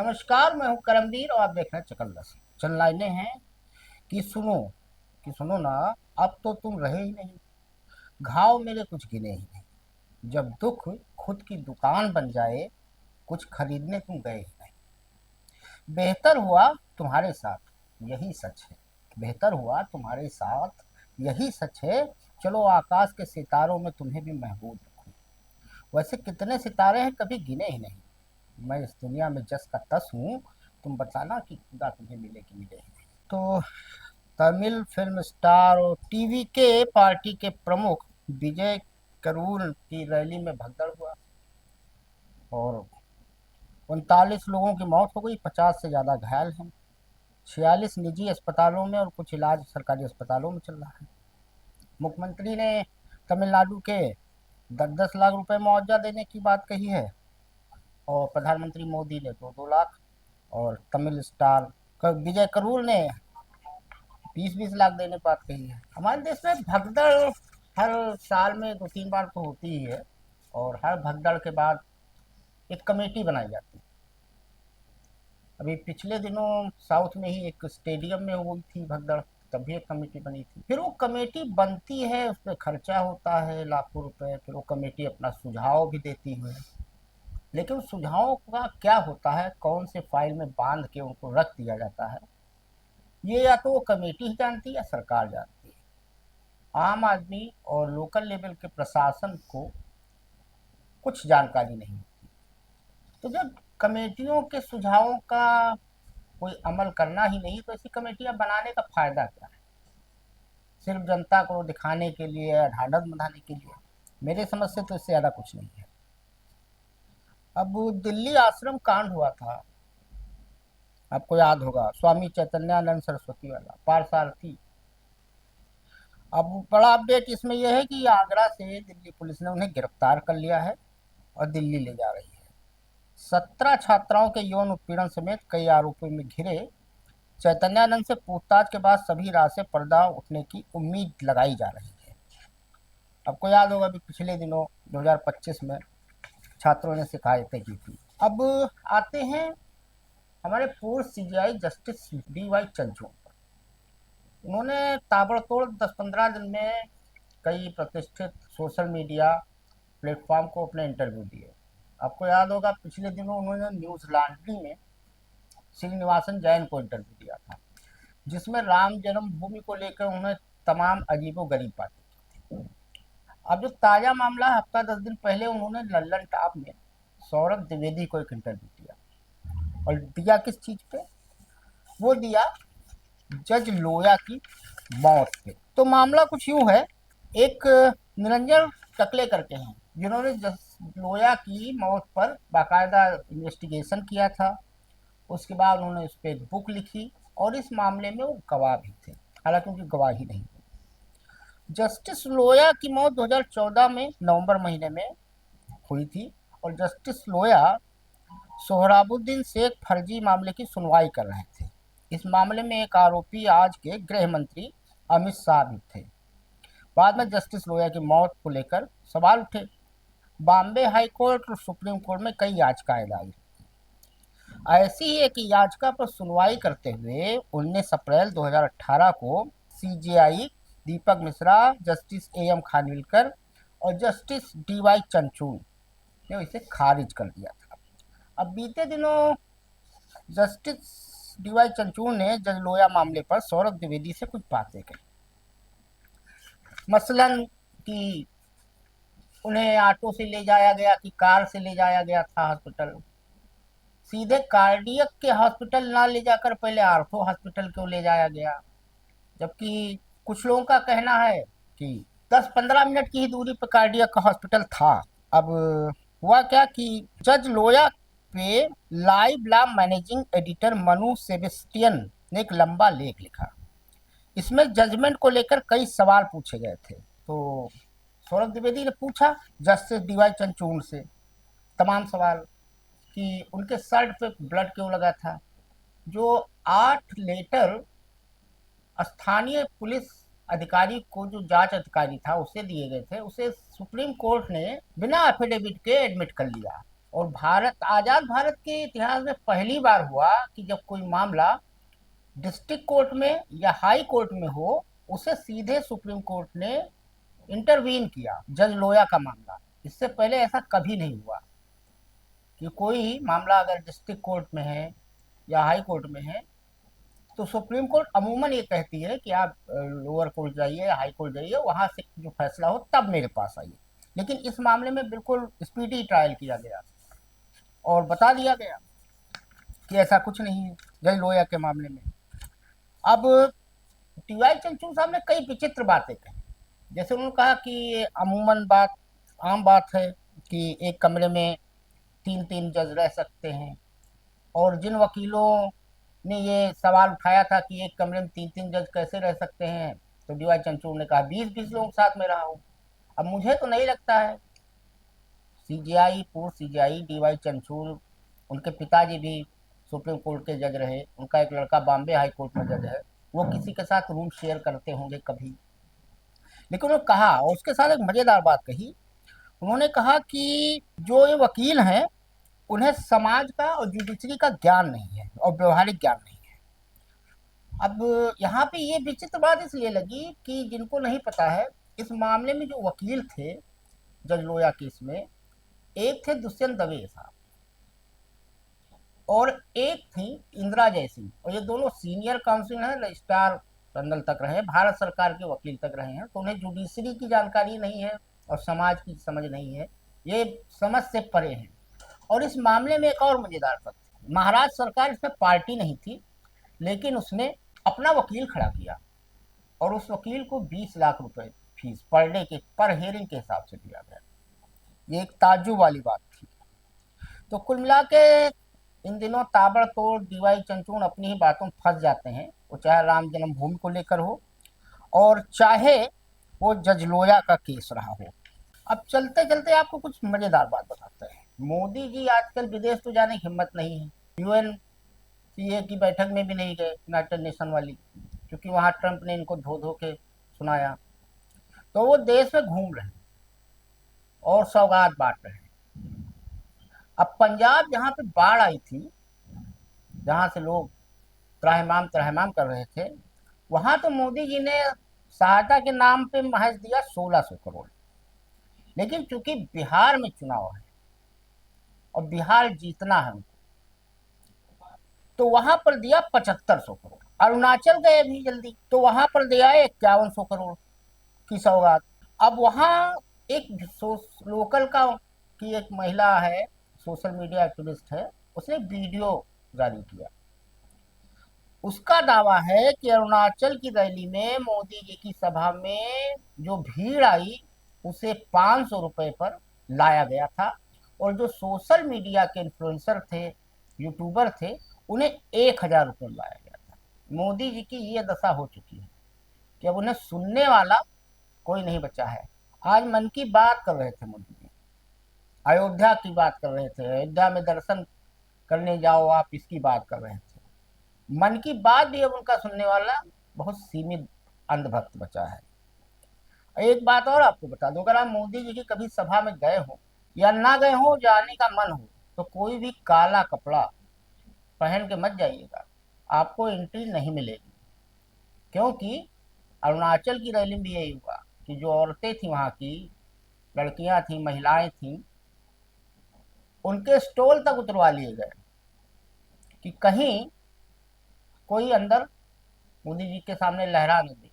नमस्कार, मैं हूँ करमवीर और आप देख रहे हैं चकल दस। चंद लाइनें हैं कि सुनो ना। अब तो तुम रहे ही नहीं, घाव मेरे कुछ गिने ही नहीं। जब दुख खुद की दुकान बन जाए, कुछ खरीदने तुम गए ही नहीं। बेहतर हुआ तुम्हारे साथ, यही सच है। बेहतर हुआ तुम्हारे साथ, यही सच है। चलो आकाश के सितारों में तुम्हें भी महबूब रखूं। वैसे कितने सितारे हैं कभी गिने ही नहीं। मैं इस दुनिया में जस का तस हूँ। तुम बताना कि खुदा तुम्हें मिले कि मिले ही नहीं। तो तमिल फिल्म स्टार और टीवी के पार्टी के प्रमुख विजय करूल की रैली में भगदड़ हुआ और 39 लोगों की मौत हो गई, 50 से ज़्यादा घायल हैं। 46 निजी अस्पतालों में और कुछ इलाज सरकारी अस्पतालों में चल रहा है। मुख्यमंत्री ने तमिलनाडु के 10-10 लाख रुपए मुआवजा देने की बात कही है और प्रधानमंत्री मोदी ने 2-2 लाख और तमिल स्टार विजय करूर ने 20-20 लाख देने की बात कही है। हमारे देश में भगदड़ हर साल में 2-3 बार तो होती ही है और हर भगदड़ के बाद एक कमेटी बनाई जाती है। अभी पिछले दिनों साउथ में ही एक स्टेडियम में हुई थी भगदड़, तब भी एक कमेटी बनी थी। फिर वो कमेटी बनती है, उस पर खर्चा होता है लाखों रुपए, फिर वो कमेटी अपना सुझाव भी देती है। लेकिन उस सुझावों का क्या होता है, कौन से फाइल में बांध के उनको रख दिया जाता है, ये या तो वो कमेटी ही जानती है या सरकार जानती है। आम आदमी और लोकल लेवल के प्रशासन को कुछ जानकारी नहीं होती। तो जब कमेटियों के सुझावों का कोई अमल करना ही नहीं, तो ऐसी कमेटियां बनाने का फायदा क्या है? सिर्फ जनता को दिखाने के लिए या ढांढस बंधाने के लिए? मेरे समझ से तो इससे ज़्यादा कुछ नहीं है। अब दिल्ली आश्रम कांड हुआ था, आपको याद होगा, स्वामी चैतन्यानंद सरस्वती वाला पारसारथी। अब बड़ा अपडेट इसमें यह है कि आगरा से दिल्ली पुलिस ने उन्हें गिरफ्तार कर लिया है और दिल्ली ले जा रही है। 17 छात्राओं के यौन उत्पीड़न समेत कई आरोपों में घिरे चैतन्यानंद से पूछताछ के बाद सभी राह से पर्दा उठने की उम्मीद लगाई जा रही है। आपको याद होगा, अभी पिछले दिनों 2025 में छात्रों ने शिकायतें की थी। अब आते हैं हमारे पूर्व सीजीआई जस्टिस DY चंद्रचूड़। उन्होंने ताबड़तोड़ 10-15 दिन में कई प्रतिष्ठित सोशल मीडिया प्लेटफॉर्म को अपने इंटरव्यू दिए। आपको याद होगा, पिछले दिनों उन्होंने न्यूज लॉन्ड्री में श्रीनिवासन जैन को इंटरव्यू दिया था, जिसमें राम जन्मभूमि को लेकर उन्होंने तमाम अजीबोगरीब बातें की थी। अब जो ताज़ा मामला, हफ्ता 10 दिन पहले उन्होंने लल्लन टॉप में सौरभ द्विवेदी को एक इंटरव्यू दिया और दिया किस चीज़ पे? वो दिया जज लोया की मौत पे। तो मामला कुछ यूं है, एक निरंजन टकले करके हैं जिन्होंने जज लोया की मौत पर बाकायदा इन्वेस्टिगेशन किया था। उसके बाद उन्होंने उस पर एक बुक लिखी और इस मामले में वो गवाह भी थे, हालांकि उनकी गवाही नहीं। जस्टिस लोया की मौत 2014 में नवंबर महीने में हुई थी और जस्टिस लोया सोहराबुद्दीन शेख फर्जी मामले की सुनवाई कर रहे थे। इस मामले में एक आरोपी आज के गृह मंत्री अमित शाह भी थे। बाद में जस्टिस लोया की मौत को लेकर सवाल उठे। बॉम्बे हाई कोर्ट और सुप्रीम कोर्ट में कई याचिकाएं दायर। ऐसी ही एक याचिका पर सुनवाई करते हुए 19 अप्रैल 2018 को CJI Dipak Misra, justice AM Khanwilkar और जस्टिस DY चंद्रचूड़ ने इसे खारिज कर दिया था। अब बीते दिनों जस्टिस DY चंद्रचूड़ ने जज लोया मामले पर सौरभ द्विवेदी से कुछ बातें कही। मसलन कि उन्हें ऑटो से ले जाया गया कि कार से ले जाया गया था हॉस्पिटल, सीधे कार्डियक के हॉस्पिटल ना ले जाकर पहले आर्थो हॉस्पिटल क्यों ले जाया गया? जबकि कुछ लोगों का कहना है कि 10-15 मिनट की ही दूरी पर कार्डियक का हॉस्पिटल था। अब हुआ क्या कि जज लोया पे live law managing editor Manu Sebastian ने एक लंबा लेख लिखा। इसमें जजमेंट को लेकर कई सवाल पूछे गए थे। तो सौरभ द्विवेदी ने पूछा जस्टिस DY चंद्रचूड़ से तमाम सवाल कि उनके शर्ट पे ब्लड क्यों लगा था। जो 8 लेटर स्थानीय पुलिस अधिकारी को, जो जांच अधिकारी था, उसे दिए गए थे, उसे सुप्रीम कोर्ट ने बिना एफिडेविट के एडमिट कर लिया। और आजाद भारत के इतिहास में पहली बार हुआ कि जब कोई मामला डिस्ट्रिक्ट कोर्ट में या हाई कोर्ट में हो, उसे सीधे सुप्रीम कोर्ट ने इंटरवीन किया। जज लोया का मामला, इससे पहले ऐसा कभी नहीं हुआ कि कोई मामला अगर डिस्ट्रिक्ट कोर्ट में है या हाई कोर्ट में है तो सुप्रीम कोर्ट अमूमन ये कहती है कि आप लोअर कोर्ट जाइए, हाई कोर्ट जाइए, वहां से जो फैसला हो तब मेरे पास आइए। लेकिन इस मामले में बिल्कुल स्पीडी ट्रायल किया गया और बता दिया गया कि ऐसा कुछ नहीं है जज लोया के मामले में। अब टीवाई चंद्रचूड़ साहब ने कई विचित्र बातें कही। जैसे उन्होंने कहा कि ये अमूमन बात, आम बात है कि एक कमरे में 3-3 जज रह सकते हैं, और जिन वकीलों ने ये सवाल उठाया था कि एक कमरे में 3-3 जज कैसे रह सकते हैं, तो डीवाई चंद्रचूड़ ने कहा 20-20 लोग साथ में रहा हूँ। अब मुझे तो नहीं लगता है, सीजीआई, पूर्व सीजीआई डीवाई चंद्रचूड़, उनके पिताजी भी सुप्रीम कोर्ट के जज रहे, उनका एक लड़का बॉम्बे हाई कोर्ट में जज है, वो किसी के साथ रूम शेयर करते होंगे कभी। लेकिन उन्होंने कहा, और उसके साथ एक मजेदार बात कही, उन्होंने कहा कि जो ये वकील हैं उन्हें समाज का और जुडिशरी का ज्ञान नहीं है और व्यवहारिक ज्ञान नहीं है। अब यहाँ पे ये विचित्र बात इसलिए लगी कि जिनको नहीं पता है, इस मामले में जो वकील थे जज लोया केस में, एक थे दुष्यंत दवे साहब और एक थी इंदिरा जयसिंह, और ये दोनों सीनियर काउंसिल हैं, रजिस्ट्रार जनरल तक रहे, भारत सरकार के वकील तक रहे हैं। तो उन्हें जुडिशरी की जानकारी नहीं है और समाज की समझ नहीं है, ये समझ से परे हैं। और इस मामले में एक और मजेदार तथ्य, महाराष्ट्र सरकार इसमें पार्टी नहीं थी, लेकिन उसने अपना वकील खड़ा किया और उस वकील को 20 लाख रुपए फीस पर डे के, पर हेयरिंग के हिसाब से दिया गया। ये एक ताज्जुब वाली बात थी। तो कुल मिला के इन दिनों ताबड़तोड़ डीवाई चंद्रचूड़ अपनी ही बातों में फंस जाते हैं, वो चाहे राम जन्मभूमि को लेकर हो और चाहे वो जज लोया का केस रहा हो। अब चलते चलते आपको कुछ मजेदार बात बताते हैं। मोदी जी आजकल विदेश तो जाने की हिम्मत नहीं है, यूएनसीए की बैठक में भी नहीं गए, यूनाइटेड नेशन वाली, क्योंकि वहां ट्रंप ने इनको धो धो के सुनाया। तो वो देश में घूम रहे हैं और सौगात बांट रहे हैं। अब पंजाब जहाँ पे बाढ़ आई थी, जहाँ से लोग त्राहिमाम त्राहिमाम कर रहे थे, वहां तो मोदी जी ने सहायता के नाम पे महज दिया 1600 करोड़। लेकिन चूंकि बिहार में चुनाव है और बिहार जीतना है उनको, तो वहां पर दिया 7500 करोड़। अरुणाचल गए अभी जल्दी, तो वहां पर दिया 5100 करोड़ की सौगात। अब वहां एक लोकल का की एक महिला है, सोशल मीडिया एक्टिविस्ट है, उसने वीडियो जारी किया। उसका दावा है कि अरुणाचल की रैली में मोदी जी की सभा में जो भीड़ आई उसे 500 रुपए पर लाया गया था, और जो सोशल मीडिया के इन्फ्लुएंसर थे, यूट्यूबर थे, उन्हें 1000 रुपये लाया गया था। मोदी जी की ये दशा हो चुकी है कि अब उन्हें सुनने वाला कोई नहीं बचा है। आज मन की बात कर रहे थे मोदी जी, अयोध्या की बात कर रहे थे, अयोध्या में दर्शन करने जाओ आप, इसकी बात कर रहे थे। मन की बात भी अब उनका सुनने वाला बहुत सीमित अंधभक्त बचा है। एक बात और आपको बता दो, अगर आप मोदी जी की कभी सभा में गए हो या ना गए हो, जाने का मन हो, तो कोई भी काला कपड़ा पहन के मत जाइएगा, आपको एंट्री नहीं मिलेगी। क्योंकि अरुणाचल की रैली में भी यही हुआ कि जो औरतें थी, वहाँ की लड़कियां थी, महिलाएं थी, उनके स्टॉल तक उतरवा लिए गए कि कहीं कोई अंदर मोदी जी के सामने लहरा न दे।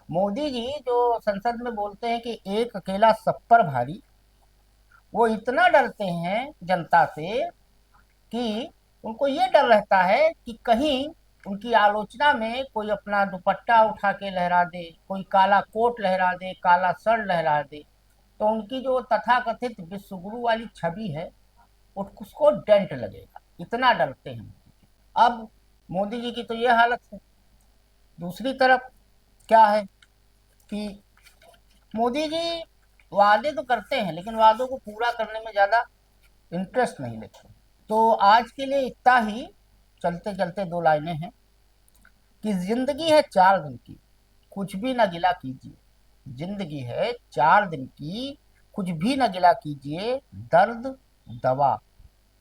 मोदी जी जो संसद में बोलते हैं कि एक अकेला सब पर भारी, वो इतना डरते हैं जनता से कि उनको ये डर रहता है कि कहीं उनकी आलोचना में कोई अपना दुपट्टा उठा के लहरा दे, कोई काला कोट लहरा दे, काला शर्ट लहरा दे, तो उनकी जो तथाकथित विश्वगुरु वाली छवि है उसको डेंट लगेगा। इतना डरते हैं। अब मोदी जी की तो ये हालत है। दूसरी तरफ क्या है कि मोदी जी वादे तो करते हैं, लेकिन वादों को पूरा करने में ज़्यादा इंटरेस्ट नहीं लेते। तो आज के लिए इतना ही। चलते चलते दो लाइनें हैं कि जिंदगी है 4 दिन की, कुछ भी न गिला कीजिए। जिंदगी है 4 दिन की, कुछ भी न गिला कीजिए। दर्द दवा,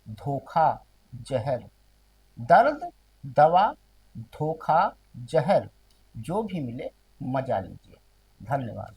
धोखा, जहर। दर्द, दवा, धोखा, जहर, जो भी मिले मजा लीजिए। धन्यवाद।